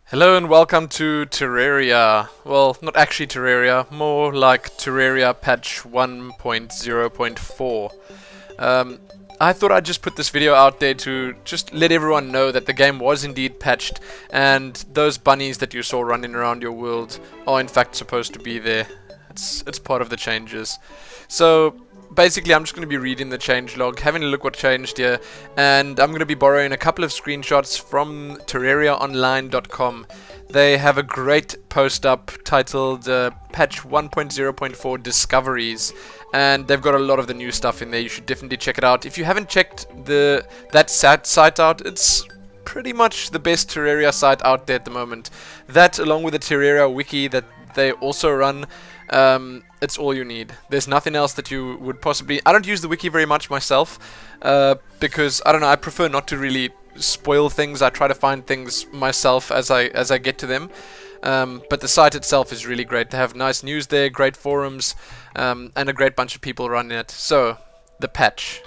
Hello and welcome to Terraria. Well, not actually Terraria, more like Terraria patch 1.0.4. I thought I'd just put this video out there to just let everyone know that the game was indeed patched and those bunnies that you saw running around your world are in fact supposed to be there. It's part of the changes. So basically I'm just going to be reading the changelog, having a look what changed here, and I'm going to be borrowing a couple of screenshots from TerrariaOnline.com. They have a great post up titled patch 1.0.4 discoveries, and they've got a lot of the new stuff in there. You should definitely check it out. If you haven't checked that site out, it's pretty much the best Terraria site out there at the moment. That, along with the Terraria wiki that they also run, it's all you need. There's nothing else that you would possibly... I don't use the wiki very much myself, because, I don't know, I prefer not to really spoil things. I try to find things myself as I get to them. But the site itself is really great. They have nice news there, great forums, and a great bunch of people running it. So, the patch.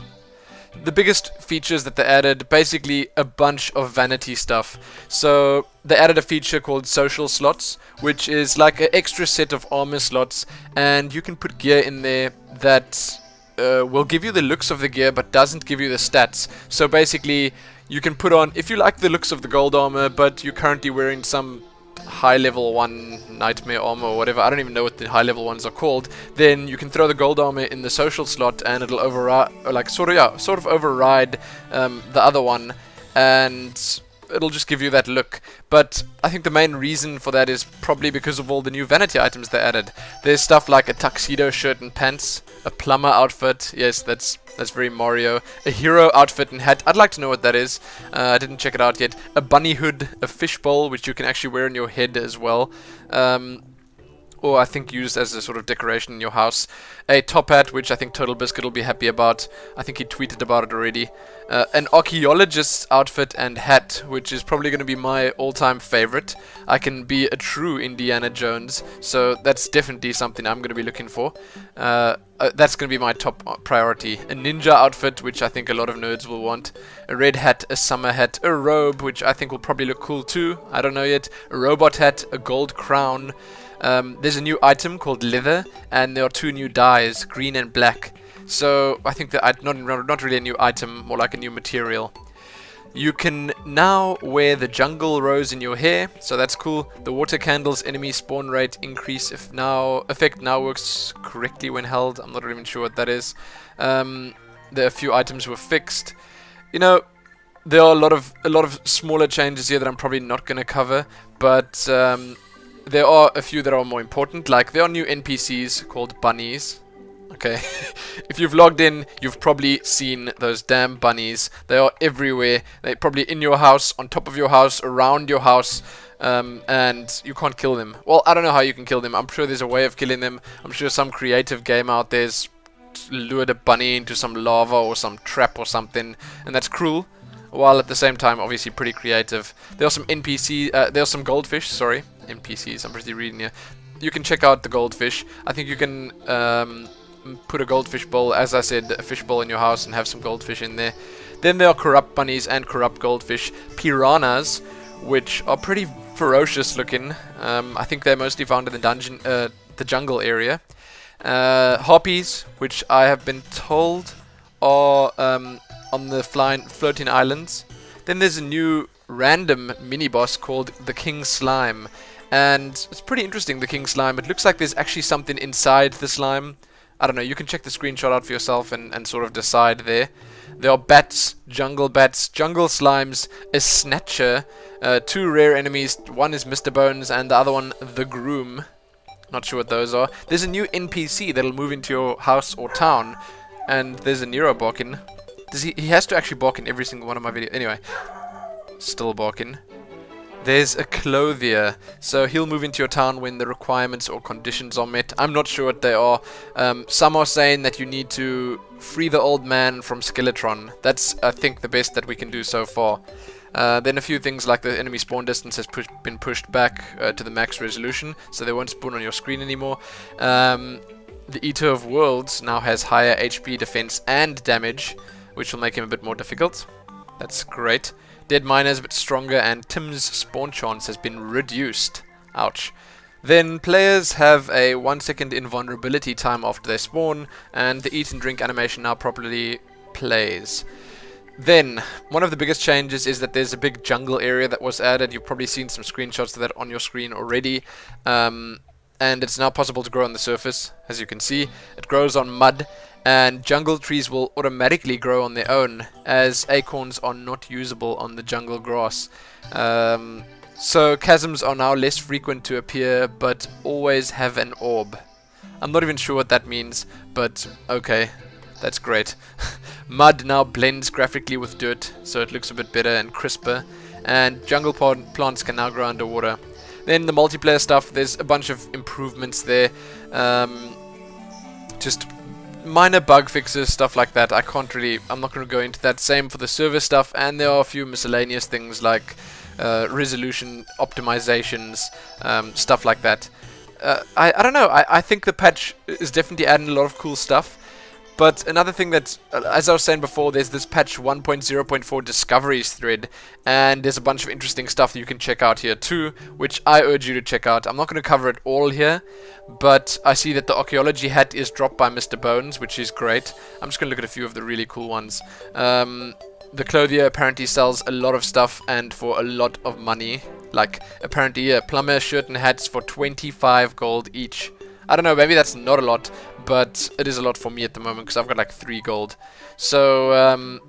The biggest features that they added, basically a bunch of vanity stuff. So they added a feature called social slots, which is like an extra set of armor slots, and you can put gear in there that will give you the looks of the gear but doesn't give you the stats. So basically you can put on, if you like the looks of the gold armor but you're currently wearing some high level 1 nightmare armor or whatever, I don't even know what the high level ones are called, then you can throw the gold armor in the social slot and it'll override, sort of override the other one, and it'll just give you that look. But I think the main reason for that is probably because of all the new vanity items they added. There's stuff like a tuxedo shirt and pants, a plumber outfit, yes, that's very Mario, a hero outfit and hat, I'd like to know what that is, I didn't check it out yet, a bunny hood, a fishbowl, which you can actually wear on your head as well, or I think used as a sort of decoration in your house. A top hat, which I think Total Biscuit will be happy about. I think he tweeted about it already. An archaeologist's outfit and hat, which is probably going to be my all-time favorite. I can be a true Indiana Jones, so that's definitely something I'm going to be looking for. That's going to be my top priority. A ninja outfit, which I think a lot of nerds will want. A red hat, a summer hat, a robe, which I think will probably look cool too. I don't know yet. A robot hat, a gold crown. There's a new item called leather, and there are 2 new dyes, green and black. So I think that not really a new item, more like a new material. You can now wear the jungle rose in your hair, so that's cool. The water candles enemy spawn rate increase effect now works correctly when held. I'm not even sure what that is. There are a few items were fixed. You know, there are a lot of smaller changes here that I'm probably not going to cover, but there are a few that are more important, like there are new NPCs called bunnies. Okay, if you've logged in, you've probably seen those damn bunnies. They are everywhere. They're probably in your house, on top of your house, around your house, and you can't kill them. Well, I don't know how you can kill them. I'm sure there's a way of killing them. I'm sure some creative game out there's lured a bunny into some lava or some trap or something, and that's cruel, while at the same time obviously pretty creative. There are some there are some goldfish, sorry, NPCs, I'm pretty reading here. You can check out the goldfish. I think you can put a goldfish bowl, as I said, a fish bowl in your house and have some goldfish in there. Then there are corrupt bunnies and corrupt goldfish. Piranhas, which are pretty ferocious looking. I think they're mostly found in the dungeon, the jungle area. Harpies, which I have been told are on the floating islands. Then there's a new random mini-boss called the King Slime. And it's pretty interesting, the King Slime. It looks like there's actually something inside the slime. I don't know, you can check the screenshot out for yourself and sort of decide there. There are bats, jungle slimes, a snatcher, 2 rare enemies. One is Mr. Bones and the other one, the Groom. Not sure what those are. There's a new NPC that'll move into your house or town. And there's a Nero barking. He has to actually bark in every single one of my videos. Anyway, still barking. There's a clothier, so he'll move into your town when the requirements or conditions are met. I'm not sure what they are. Some are saying that you need to free the old man from Skeletron. That's, I think, the best that we can do so far. Then a few things like the enemy spawn distance has been pushed back to the max resolution, so they won't spawn on your screen anymore. The Eater of Worlds now has higher HP, defense, and damage, which will make him a bit more difficult. That's great. Dead Miner is a bit stronger, and Tim's spawn chance has been reduced. Ouch. Then players have a 1 second invulnerability time after they spawn, and the eat and drink animation now properly plays. Then, one of the biggest changes is that there's a big jungle area that was added. You've probably seen some screenshots of that on your screen already. And it's now possible to grow on the surface, as you can see. It grows on mud, and jungle trees will automatically grow on their own, as acorns are not usable on the jungle grass. So chasms are now less frequent to appear, but always have an orb. I'm not even sure what that means, but okay, that's great. Mud now blends graphically with dirt, so it looks a bit better and crisper, and jungle plants can now grow underwater. Then the multiplayer stuff, there's a bunch of improvements there, just minor bug fixes, stuff like that. I'm not going to go into that. Same for the server stuff, and there are a few miscellaneous things like resolution optimizations, stuff like that. I don't know, I think the patch is definitely adding a lot of cool stuff. But another thing that, as I was saying before, there's this patch 1.0.4 discoveries thread, and there's a bunch of interesting stuff that you can check out here too, which I urge you to check out. I'm not going to cover it all here, but I see that the Archaeology Hat is dropped by Mr. Bones, which is great. I'm just going to look at a few of the really cool ones. The clothier apparently sells a lot of stuff and for a lot of money. Like, apparently a plumber shirt and hats for 25 gold each. I don't know, maybe that's not a lot, but it is a lot for me at the moment because I've got like 3 gold. So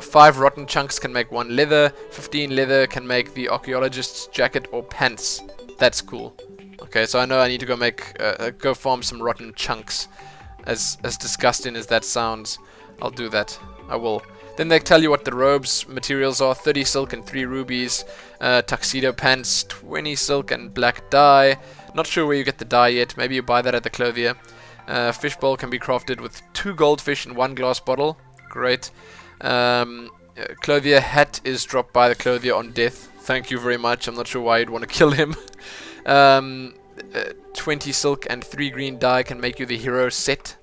5 rotten chunks can make 1 leather, 15 leather can make the archaeologist's jacket or pants. That's cool. Okay, so I know I need to go make go farm some rotten chunks. As disgusting as that sounds, I'll do that. I will. Then they tell you what the robes materials are: 30 silk and 3 rubies, tuxedo pants, 20 silk and black dye. Not sure where you get the dye yet. Maybe you buy that at the clothier. Fishbowl can be crafted with 2 goldfish and 1 glass bottle. Great. Clothier hat is dropped by the clothier on death. Thank you very much. I'm not sure why you'd want to kill him. 20 silk and 3 green dye can make you the hero set.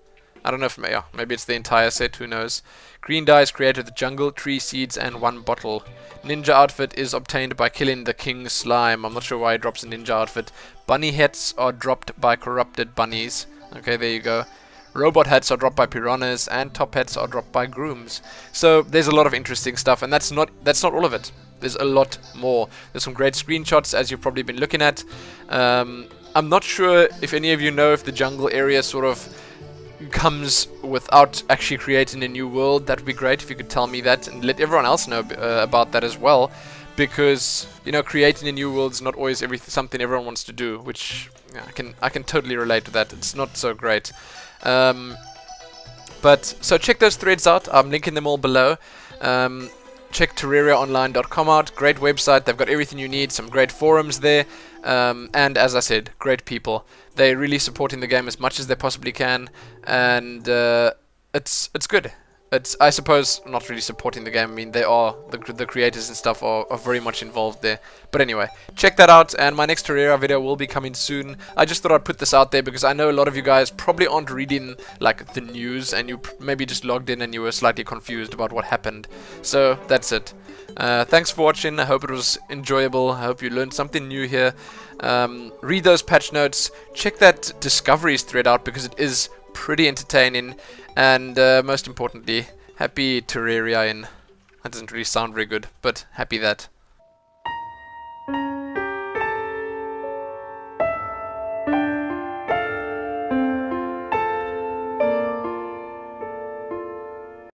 I don't know if maybe it's the entire set, who knows. Green dye is created with the jungle, tree seeds, and 1 bottle. Ninja outfit is obtained by killing the king slime. I'm not sure why it drops a ninja outfit. Bunny hats are dropped by corrupted bunnies. Okay, there you go. Robot hats are dropped by piranhas, and top hats are dropped by grooms. So there's a lot of interesting stuff, and that's not all of it. There's a lot more. There's some great screenshots, as you've probably been looking at. I'm not sure if any of you know if the jungle area sort of comes without actually creating a new world. That would be great if you could tell me that and let everyone else know about that as well, because you know, creating a new world is not always something everyone wants to do, which I can totally relate to that. It's not so great. But so check those threads out. I'm linking them all below. Check TerrariaOnline.com out. Great website. They've got everything you need. Some great forums there. And as I said, great people. They're really supporting the game as much as they possibly can, and it's good. It's, I suppose, not really supporting the game. I mean, they are the creators and stuff are very much involved there. But anyway, check that out, and my next Terraria video will be coming soon. I just thought I'd put this out there because I know a lot of you guys probably aren't reading like the news, and you maybe just logged in and you were slightly confused about what happened. So that's it. Thanks for watching. I hope it was enjoyable. I hope you learned something new here. Read those patch notes. Check that discoveries thread out because it is pretty entertaining. And most importantly, happy Terraria in. That doesn't really sound very good, but happy that.